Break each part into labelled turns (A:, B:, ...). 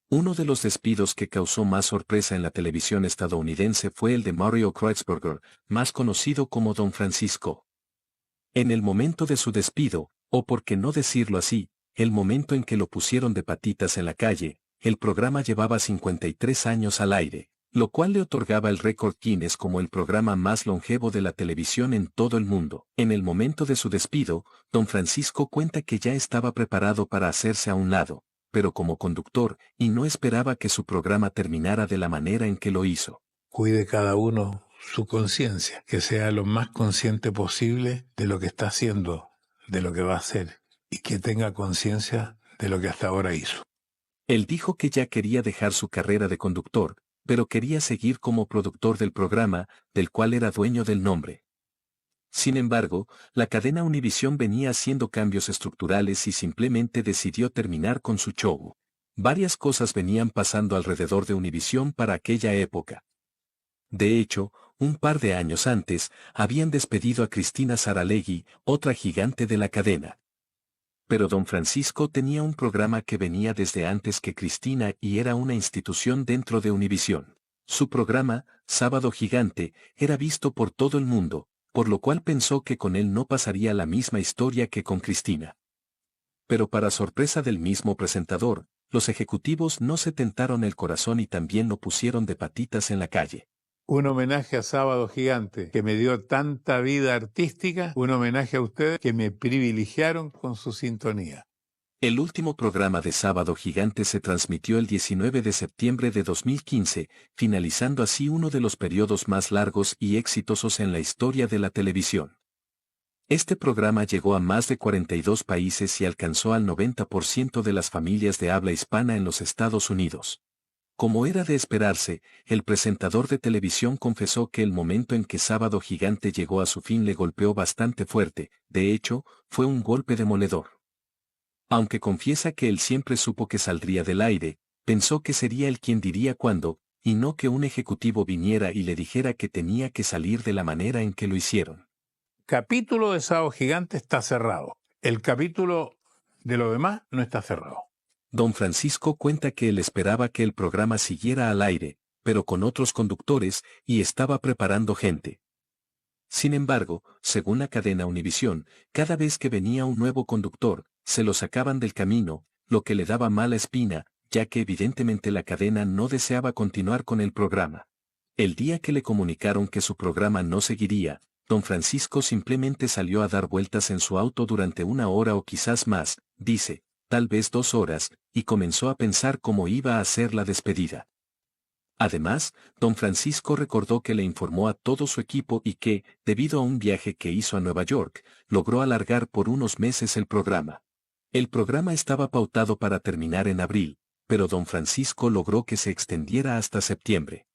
A: Uno de los despidos que causó más sorpresa en la televisión estadounidense fue el de Mario Kreutzberger, más conocido como Don Francisco. En el momento de su despido, o por qué no decirlo así, el momento en que lo pusieron de patitas en la calle, el programa llevaba 53 años al aire, lo cual le otorgaba el récord Guinness como el programa más longevo de la televisión en todo el mundo. En el momento de su despido, Don Francisco cuenta que ya estaba preparado para hacerse a un lado, pero como conductor, y no esperaba que su programa terminara de la manera en que lo hizo.
B: Cuide cada uno su conciencia, que sea lo más consciente posible de lo que está haciendo, de lo que va a hacer, y que tenga conciencia de lo que hasta ahora hizo.
A: Él dijo que ya quería dejar su carrera de conductor, pero quería seguir como productor del programa, del cual era dueño del nombre. Sin embargo, la cadena Univisión venía haciendo cambios estructurales y simplemente decidió terminar con su show. Varias cosas venían pasando alrededor de Univisión para aquella época. De hecho, un par de años antes, habían despedido a Cristina Saralegui, otra gigante de la cadena. Pero Don Francisco tenía un programa que venía desde antes que Cristina y era una institución dentro de Univisión. Su programa, Sábado Gigante, era visto por todo el mundo, por lo cual pensó que con él no pasaría la misma historia que con Cristina. Pero para sorpresa del mismo presentador, los ejecutivos no se tentaron el corazón y también lo pusieron de patitas en la calle.
B: Un homenaje a Sábado Gigante, que me dio tanta vida artística, un homenaje a ustedes que me privilegiaron con su sintonía.
A: El último programa de Sábado Gigante se transmitió el 19 de septiembre de 2015, finalizando así uno de los periodos más largos y exitosos en la historia de la televisión. Este programa llegó a más de 42 países y alcanzó al 90% de las familias de habla hispana en los Estados Unidos. Como era de esperarse, el presentador de televisión confesó que el momento en que Sábado Gigante llegó a su fin le golpeó bastante fuerte, de hecho, fue un golpe demoledor. Aunque confiesa que él siempre supo que saldría del aire, pensó que sería él quien diría cuándo, y no que un ejecutivo viniera y le dijera que tenía que salir de la manera en que lo hicieron.
B: Capítulo de Sábado Gigante está cerrado. El capítulo de lo demás no está cerrado.
A: Don Francisco cuenta que él esperaba que el programa siguiera al aire, pero con otros conductores, y estaba preparando gente. Sin embargo, según la cadena Univisión, cada vez que venía un nuevo conductor, se lo sacaban del camino, lo que le daba mala espina, ya que evidentemente la cadena no deseaba continuar con el programa. El día que le comunicaron que su programa no seguiría, Don Francisco simplemente salió a dar vueltas en su auto durante 1 hora o quizás más, dice, tal vez 2 horas, y comenzó a pensar cómo iba a hacer la despedida. Además, Don Francisco recordó que le informó a todo su equipo y que, debido a un viaje que hizo a Nueva York, logró alargar por unos meses el programa. El programa estaba pautado para terminar en abril, pero Don Francisco logró que se extendiera hasta septiembre.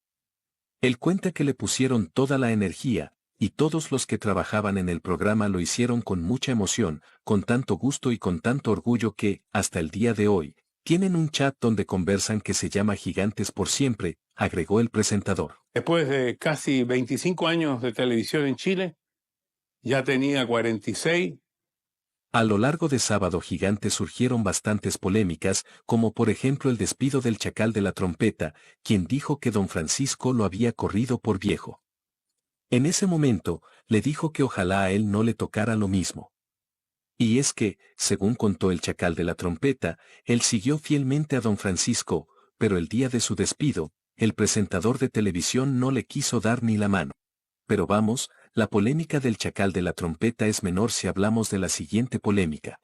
A: Él cuenta que le pusieron toda la energía, y todos los que trabajaban en el programa lo hicieron con mucha emoción, con tanto gusto y con tanto orgullo que, hasta el día de hoy, tienen un chat donde conversan que se llama Gigantes por Siempre, agregó el presentador.
B: Después de casi 25 años de televisión en Chile, ya tenía 46.
A: A lo largo de Sábado Gigante surgieron bastantes polémicas, como por ejemplo el despido del Chacal de la Trompeta, quien dijo que Don Francisco lo había corrido por viejo. En ese momento, le dijo que ojalá a él no le tocara lo mismo. Y es que, según contó el Chacal de la Trompeta, él siguió fielmente a Don Francisco, pero el día de su despido, el presentador de televisión no le quiso dar ni la mano. Pero vamos, la polémica del Chacal de la Trompeta es menor si hablamos de la siguiente polémica.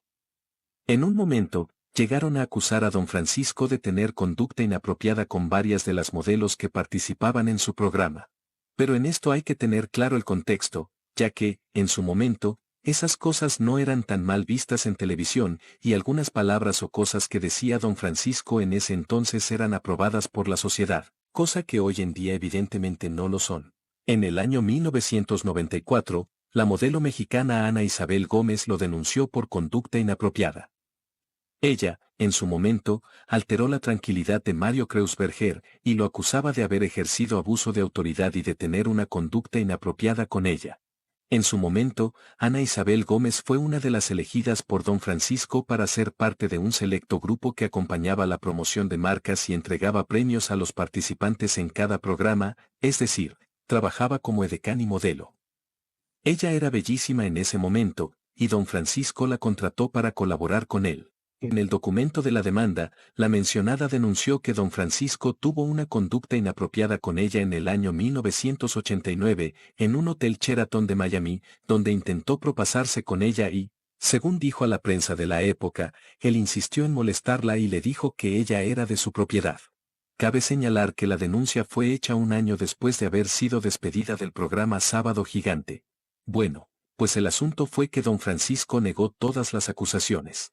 A: En un momento, llegaron a acusar a Don Francisco de tener conducta inapropiada con varias de las modelos que participaban en su programa. Pero en esto hay que tener claro el contexto, ya que, en su momento, esas cosas no eran tan mal vistas en televisión, y algunas palabras o cosas que decía Don Francisco en ese entonces eran aprobadas por la sociedad, cosa que hoy en día evidentemente no lo son. En el año 1994, la modelo mexicana Ana Isabel Gómez lo denunció por conducta inapropiada. Ella, en su momento, alteró la tranquilidad de Mario Kreutzberger y lo acusaba de haber ejercido abuso de autoridad y de tener una conducta inapropiada con ella. En su momento, Ana Isabel Gómez fue una de las elegidas por don Francisco para ser parte de un selecto grupo que acompañaba la promoción de marcas y entregaba premios a los participantes en cada programa, es decir, trabajaba como edecán y modelo. Ella era bellísima en ese momento, y don Francisco la contrató para colaborar con él. En el documento de la demanda, la mencionada denunció que don Francisco tuvo una conducta inapropiada con ella en el año 1989, en un hotel Sheraton de Miami, donde intentó propasarse con ella y, según dijo a la prensa de la época, él insistió en molestarla y le dijo que ella era de su propiedad. Cabe señalar que la denuncia fue hecha un año después de haber sido despedida del programa Sábado Gigante. Bueno, pues el asunto fue que don Francisco negó todas las acusaciones.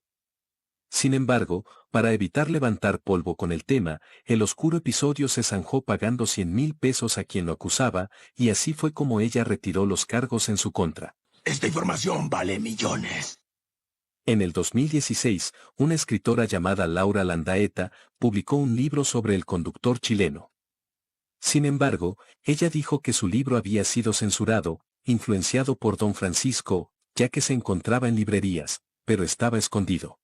A: Sin embargo, para evitar levantar polvo con el tema, el oscuro episodio se zanjó pagando 100,000 pesos a quien lo acusaba, y así fue como ella retiró los cargos en su contra.
C: Esta información vale millones.
A: En el 2016, una escritora llamada Laura Landaeta publicó un libro sobre el conductor chileno. Sin embargo, ella dijo que su libro había sido censurado, influenciado por don Francisco, ya que se encontraba en librerías, pero estaba escondido.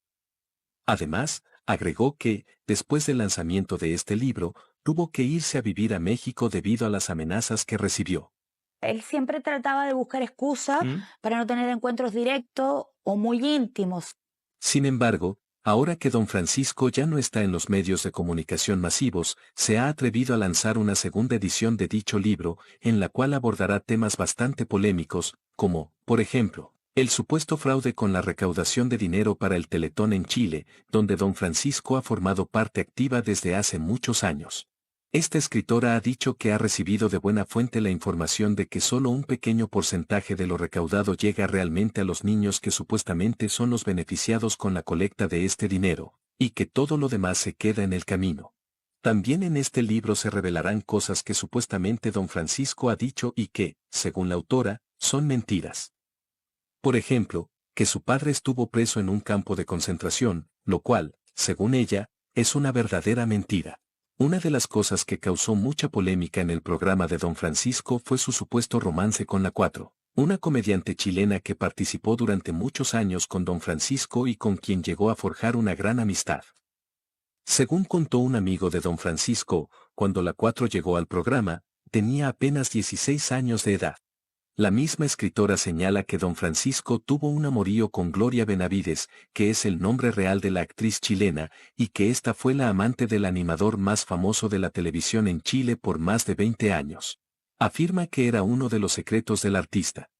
A: Además, agregó que, después del lanzamiento de este libro, tuvo que irse a vivir a México debido a las amenazas que recibió.
D: Él siempre trataba de buscar excusas para no tener encuentros directos o muy íntimos.
A: Sin embargo, ahora que don Francisco ya no está en los medios de comunicación masivos, se ha atrevido a lanzar una segunda edición de dicho libro, en la cual abordará temas bastante polémicos, como, por ejemplo, el supuesto fraude con la recaudación de dinero para el Teletón en Chile, donde don Francisco ha formado parte activa desde hace muchos años. Esta escritora ha dicho que ha recibido de buena fuente la información de que solo un pequeño porcentaje de lo recaudado llega realmente a los niños que supuestamente son los beneficiados con la colecta de este dinero, y que todo lo demás se queda en el camino. También en este libro se revelarán cosas que supuestamente don Francisco ha dicho y que, según la autora, son mentiras. Por ejemplo, que su padre estuvo preso en un campo de concentración, lo cual, según ella, es una verdadera mentira. Una de las cosas que causó mucha polémica en el programa de don Francisco fue su supuesto romance con la 4, una comediante chilena que participó durante muchos años con don Francisco y con quien llegó a forjar una gran amistad. Según contó un amigo de don Francisco, cuando la 4 llegó al programa, tenía apenas 16 años de edad. La misma escritora señala que don Francisco tuvo un amorío con Gloria Benavides, que es el nombre real de la actriz chilena, y que ésta fue la amante del animador más famoso de la televisión en Chile por más de 20 años. Afirma que era uno de los secretos del artista.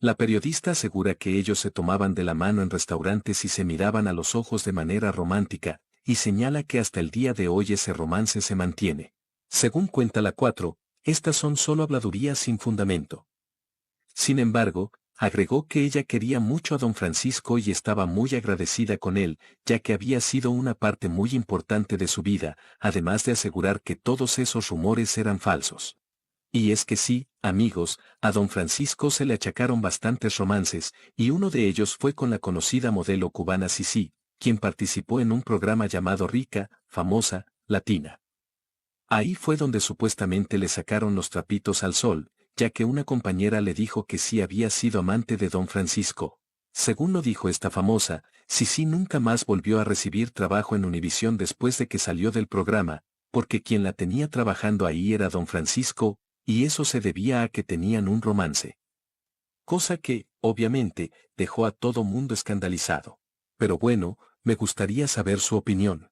A: La periodista asegura que ellos se tomaban de la mano en restaurantes y se miraban a los ojos de manera romántica, y señala que hasta el día de hoy ese romance se mantiene. Según cuenta la 4, estas son solo habladurías sin fundamento. Sin embargo, agregó que ella quería mucho a don Francisco y estaba muy agradecida con él, ya que había sido una parte muy importante de su vida, además de asegurar que todos esos rumores eran falsos. Y es que sí, amigos, a don Francisco se le achacaron bastantes romances, y uno de ellos fue con la conocida modelo cubana Sisi, quien participó en un programa llamado Rica, Famosa, Latina. Ahí fue donde supuestamente le sacaron los trapitos al sol, ya que una compañera le dijo que sí había sido amante de don Francisco. Según lo dijo esta famosa, Sisi nunca más volvió a recibir trabajo en Univisión después de que salió del programa, porque quien la tenía trabajando ahí era don Francisco, y eso se debía a que tenían un romance. Cosa que, obviamente, dejó a todo mundo escandalizado. Pero bueno, me gustaría saber su opinión.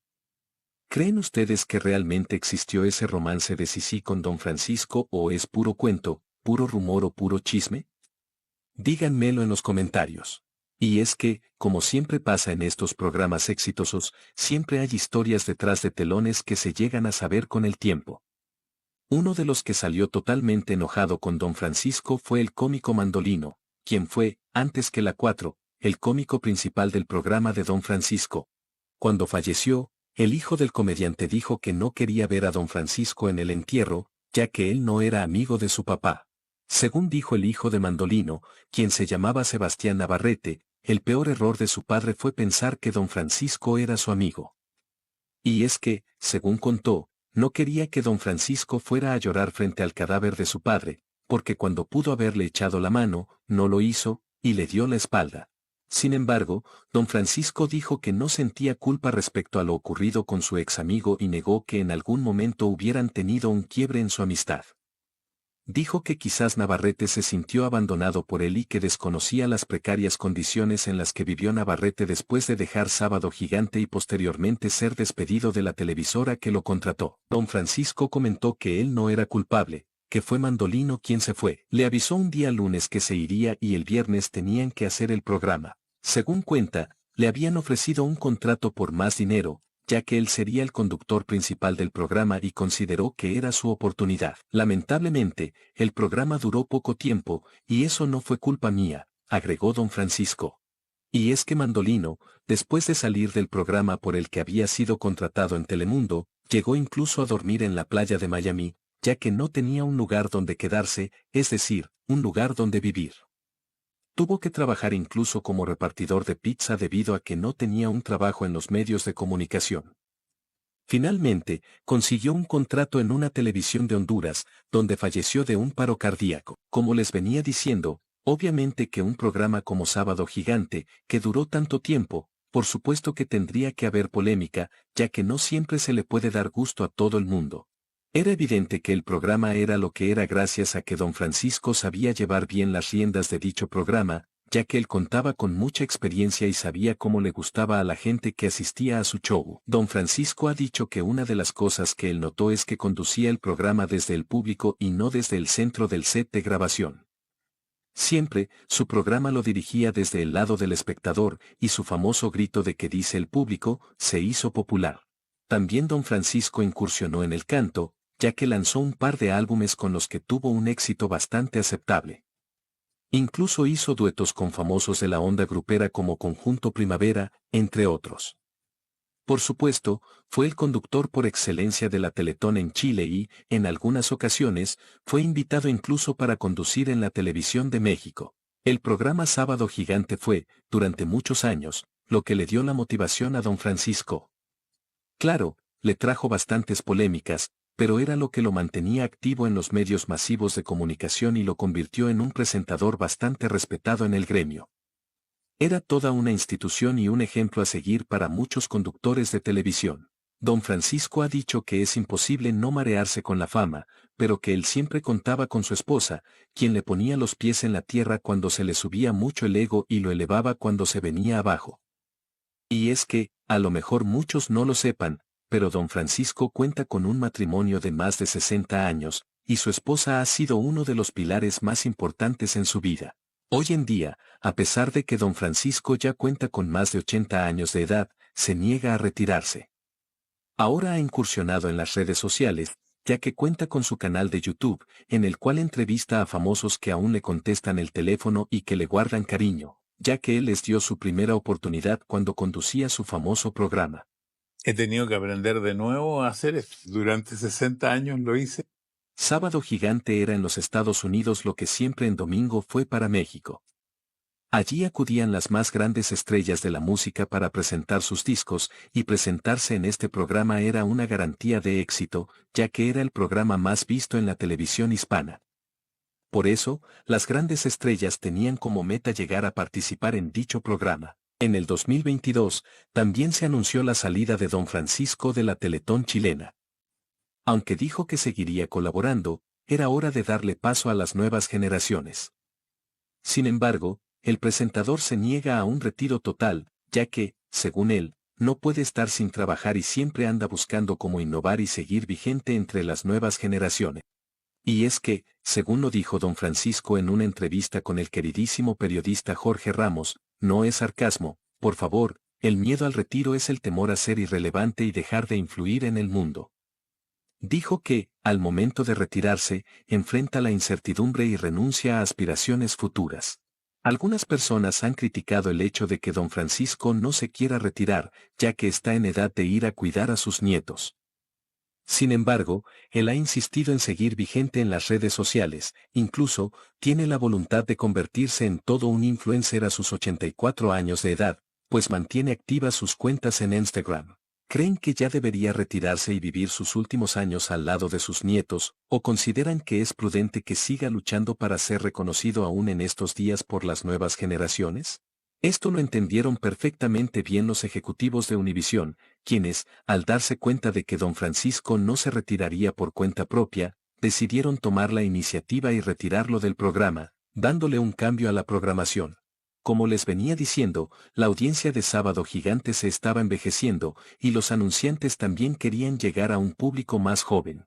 A: ¿Creen ustedes que realmente existió ese romance de Sisi con don Francisco o es puro cuento, puro rumor o puro chisme? Díganmelo en los comentarios. Y es que, como siempre pasa en estos programas exitosos, siempre hay historias detrás de telones que se llegan a saber con el tiempo. Uno de los que salió totalmente enojado con don Francisco fue el cómico Mandolino, quien fue, antes que la 4, el cómico principal del programa de don Francisco. Cuando falleció, el hijo del comediante dijo que no quería ver a don Francisco en el entierro, ya que él no era amigo de su papá. Según dijo el hijo de Mandolino, quien se llamaba Sebastián Navarrete, el peor error de su padre fue pensar que don Francisco era su amigo. Y es que, según contó, no quería que don Francisco fuera a llorar frente al cadáver de su padre, porque cuando pudo haberle echado la mano, no lo hizo, y le dio la espalda. Sin embargo, don Francisco dijo que no sentía culpa respecto a lo ocurrido con su ex amigo y negó que en algún momento hubieran tenido un quiebre en su amistad. Dijo que quizás Navarrete se sintió abandonado por él y que desconocía las precarias condiciones en las que vivió Navarrete después de dejar Sábado Gigante y posteriormente ser despedido de la televisora que lo contrató. Don Francisco comentó que él no era culpable, que fue Mandolino quien se fue. Le avisó un día lunes que se iría y el viernes tenían que hacer el programa. Según cuenta, le habían ofrecido un contrato por más dinero, ya que él sería el conductor principal del programa y consideró que era su oportunidad. Lamentablemente, el programa duró poco tiempo, y eso no fue culpa mía, agregó don Francisco. Y es que Mandolino, después de salir del programa por el que había sido contratado en Telemundo, llegó incluso a dormir en la playa de Miami, ya que no tenía un lugar donde quedarse, es decir, un lugar donde vivir. Tuvo que trabajar incluso como repartidor de pizza debido a que no tenía un trabajo en los medios de comunicación. Finalmente, consiguió un contrato en una televisión de Honduras, donde falleció de un paro cardíaco. Como les venía diciendo, obviamente que un programa como Sábado Gigante, que duró tanto tiempo, por supuesto que tendría que haber polémica, ya que no siempre se le puede dar gusto a todo el mundo. Era evidente que el programa era lo que era gracias a que don Francisco sabía llevar bien las riendas de dicho programa, ya que él contaba con mucha experiencia y sabía cómo le gustaba a la gente que asistía a su show. Don Francisco ha dicho que una de las cosas que él notó es que conducía el programa desde el público y no desde el centro del set de grabación. Siempre, su programa lo dirigía desde el lado del espectador, y su famoso grito de "¿Qué dice el público?" se hizo popular. También don Francisco incursionó en el canto, ya que lanzó un par de álbumes con los que tuvo un éxito bastante aceptable. Incluso hizo duetos con famosos de la onda grupera como Conjunto Primavera, entre otros. Por supuesto, fue el conductor por excelencia de la Teletón en Chile y, en algunas ocasiones, fue invitado incluso para conducir en la televisión de México. El programa Sábado Gigante fue, durante muchos años, lo que le dio la motivación a don Francisco. Claro, le trajo bastantes polémicas, pero era lo que lo mantenía activo en los medios masivos de comunicación y lo convirtió en un presentador bastante respetado en el gremio. Era toda una institución y un ejemplo a seguir para muchos conductores de televisión. Don Francisco ha dicho que es imposible no marearse con la fama, pero que él siempre contaba con su esposa, quien le ponía los pies en la tierra cuando se le subía mucho el ego y lo elevaba cuando se venía abajo. Y es que, a lo mejor muchos no lo sepan, pero don Francisco cuenta con un matrimonio de más de 60 años, y su esposa ha sido uno de los pilares más importantes en su vida. Hoy en día, a pesar de que don Francisco ya cuenta con más de 80 años de edad, se niega a retirarse. Ahora ha incursionado en las redes sociales, ya que cuenta con su canal de YouTube, en el cual entrevista a famosos que aún le contestan el teléfono y que le guardan cariño, ya que él les dio su primera oportunidad cuando conducía su famoso programa.
B: He tenido que aprender de nuevo a hacer esto. Durante 60 años lo hice.
A: Sábado Gigante era en los Estados Unidos lo que siempre en domingo fue para México. Allí acudían las más grandes estrellas de la música para presentar sus discos, y presentarse en este programa era una garantía de éxito, ya que era el programa más visto en la televisión hispana. Por eso, las grandes estrellas tenían como meta llegar a participar en dicho programa. En el 2022, también se anunció la salida de don Francisco de la Teletón chilena. Aunque dijo que seguiría colaborando, era hora de darle paso a las nuevas generaciones. Sin embargo, el presentador se niega a un retiro total, ya que, según él, no puede estar sin trabajar y siempre anda buscando cómo innovar y seguir vigente entre las nuevas generaciones. Y es que, según lo dijo don Francisco en una entrevista con el queridísimo periodista Jorge Ramos, no es sarcasmo, por favor, el miedo al retiro es el temor a ser irrelevante y dejar de influir en el mundo. Dijo que, al momento de retirarse, enfrenta la incertidumbre y renuncia a aspiraciones futuras. Algunas personas han criticado el hecho de que don Francisco no se quiera retirar, ya que está en edad de ir a cuidar a sus nietos. Sin embargo, él ha insistido en seguir vigente en las redes sociales, incluso, tiene la voluntad de convertirse en todo un influencer a sus 84 años de edad, pues mantiene activas sus cuentas en Instagram. ¿Creen que ya debería retirarse y vivir sus últimos años al lado de sus nietos, o consideran que es prudente que siga luchando para ser reconocido aún en estos días por las nuevas generaciones? Esto lo entendieron perfectamente bien los ejecutivos de Univisión, quienes, al darse cuenta de que don Francisco no se retiraría por cuenta propia, decidieron tomar la iniciativa y retirarlo del programa, dándole un cambio a la programación. Como les venía diciendo, la audiencia de Sábado Gigante se estaba envejeciendo, y los anunciantes también querían llegar a un público más joven.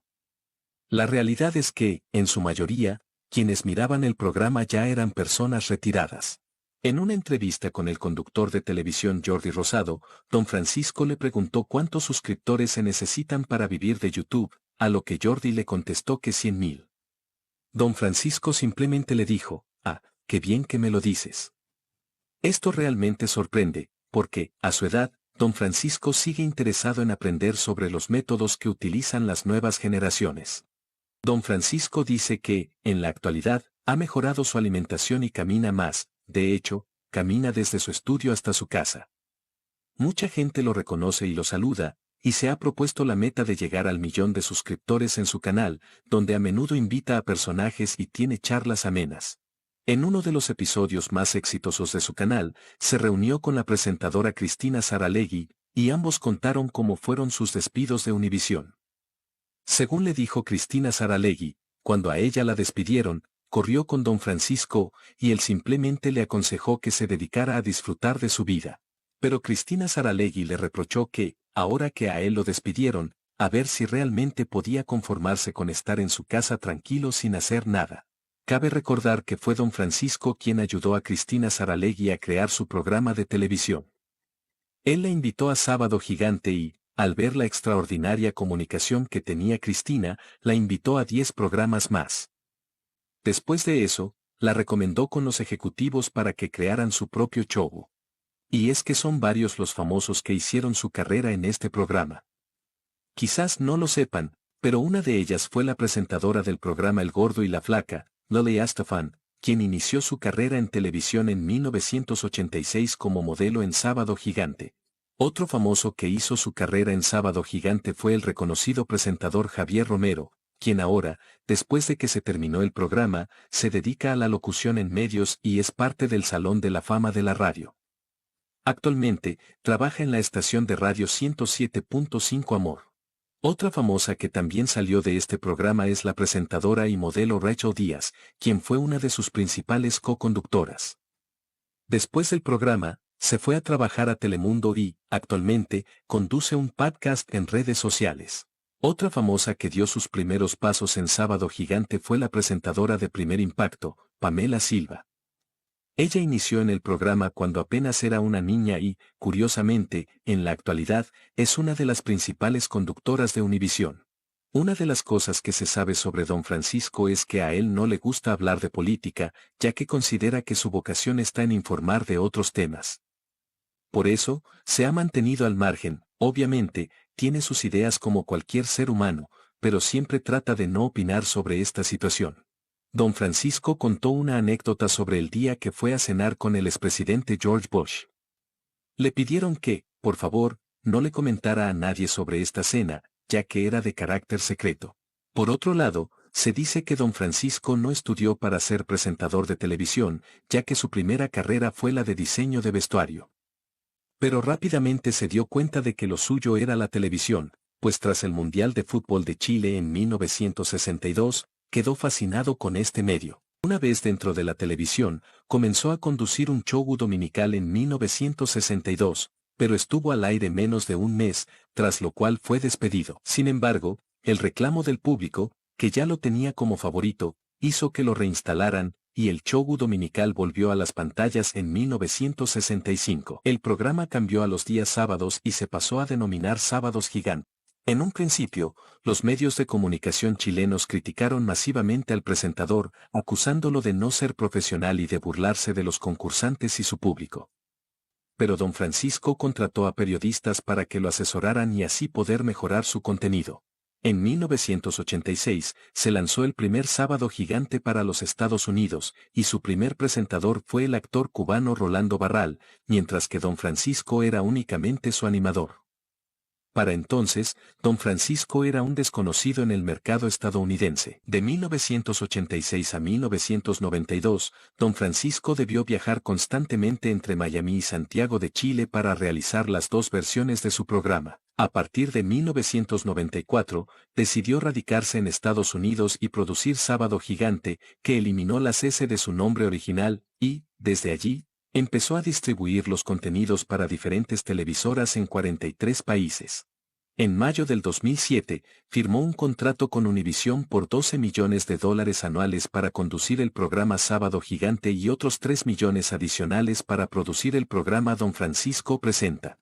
A: La realidad es que, en su mayoría, quienes miraban el programa ya eran personas retiradas. En una entrevista con el conductor de televisión Jordi Rosado, don Francisco le preguntó cuántos suscriptores se necesitan para vivir de YouTube, a lo que Jordi le contestó que 100,000. Don Francisco simplemente le dijo, «Ah, qué bien que me lo dices». Esto realmente sorprende, porque, a su edad, don Francisco sigue interesado en aprender sobre los métodos que utilizan las nuevas generaciones. Don Francisco dice que, en la actualidad, ha mejorado su alimentación y camina más, de hecho, camina desde su estudio hasta su casa. Mucha gente lo reconoce y lo saluda, y se ha propuesto la meta de llegar al 1,000,000 de suscriptores en su canal, donde a menudo invita a personajes y tiene charlas amenas. En uno de los episodios más exitosos de su canal, se reunió con la presentadora Cristina Saralegui, y ambos contaron cómo fueron sus despidos de Univisión. Según le dijo Cristina Saralegui, cuando a ella la despidieron, corrió con don Francisco, y él simplemente le aconsejó que se dedicara a disfrutar de su vida. Pero Cristina Saralegui le reprochó que, ahora que a él lo despidieron, a ver si realmente podía conformarse con estar en su casa tranquilo sin hacer nada. Cabe recordar que fue don Francisco quien ayudó a Cristina Saralegui a crear su programa de televisión. Él la invitó a Sábado Gigante y, al ver la extraordinaria comunicación que tenía Cristina, la invitó a 10 programas más. Después de eso, la recomendó con los ejecutivos para que crearan su propio show. Y es que son varios los famosos que hicieron su carrera en este programa. Quizás no lo sepan, pero una de ellas fue la presentadora del programa El Gordo y la Flaca, Lily Estefan, quien inició su carrera en televisión en 1986 como modelo en Sábado Gigante. Otro famoso que hizo su carrera en Sábado Gigante fue el reconocido presentador Javier Romero, quien ahora, después de que se terminó el programa, se dedica a la locución en medios y es parte del Salón de la Fama de la radio. Actualmente, trabaja en la estación de radio 107.5 Amor. Otra famosa que también salió de este programa es la presentadora y modelo Rachel Díaz, quien fue una de sus principales co-conductoras. Después del programa, se fue a trabajar a Telemundo y, actualmente, conduce un podcast en redes sociales. Otra famosa que dio sus primeros pasos en Sábado Gigante fue la presentadora de Primer Impacto, Pamela Silva. Ella inició en el programa cuando apenas era una niña y, curiosamente, en la actualidad, es una de las principales conductoras de Univisión. Una de las cosas que se sabe sobre don Francisco es que a él no le gusta hablar de política, ya que considera que su vocación está en informar de otros temas. Por eso, se ha mantenido al margen, obviamente, tiene sus ideas como cualquier ser humano, pero siempre trata de no opinar sobre esta situación. Don Francisco contó una anécdota sobre el día que fue a cenar con el expresidente George Bush. Le pidieron que, por favor, no le comentara a nadie sobre esta cena, ya que era de carácter secreto. Por otro lado, se dice que don Francisco no estudió para ser presentador de televisión, ya que su primera carrera fue la de diseño de vestuario. Pero rápidamente se dio cuenta de que lo suyo era la televisión, pues tras el Mundial de Fútbol de Chile en 1962, quedó fascinado con este medio. Una vez dentro de la televisión, comenzó a conducir un show dominical en 1962, pero estuvo al aire menos de un mes, tras lo cual fue despedido. Sin embargo, el reclamo del público, que ya lo tenía como favorito, hizo que lo reinstalaran, y el show dominical volvió a las pantallas en 1965. El programa cambió a los días sábados y se pasó a denominar Sábados Gigante. En un principio, los medios de comunicación chilenos criticaron masivamente al presentador, acusándolo de no ser profesional y de burlarse de los concursantes y su público. Pero don Francisco contrató a periodistas para que lo asesoraran y así poder mejorar su contenido. En 1986, se lanzó el primer Sábado Gigante para los Estados Unidos, y su primer presentador fue el actor cubano Rolando Barral, mientras que don Francisco era únicamente su animador. Para entonces, don Francisco era un desconocido en el mercado estadounidense. De 1986 a 1992, don Francisco debió viajar constantemente entre Miami y Santiago de Chile para realizar las dos versiones de su programa. A partir de 1994, decidió radicarse en Estados Unidos y producir Sábado Gigante, que eliminó las S de su nombre original, y, desde allí, empezó a distribuir los contenidos para diferentes televisoras en 43 países. En mayo del 2007, firmó un contrato con Univisión por $12 millones anuales para conducir el programa Sábado Gigante y otros $3 millones adicionales para producir el programa Don Francisco Presenta.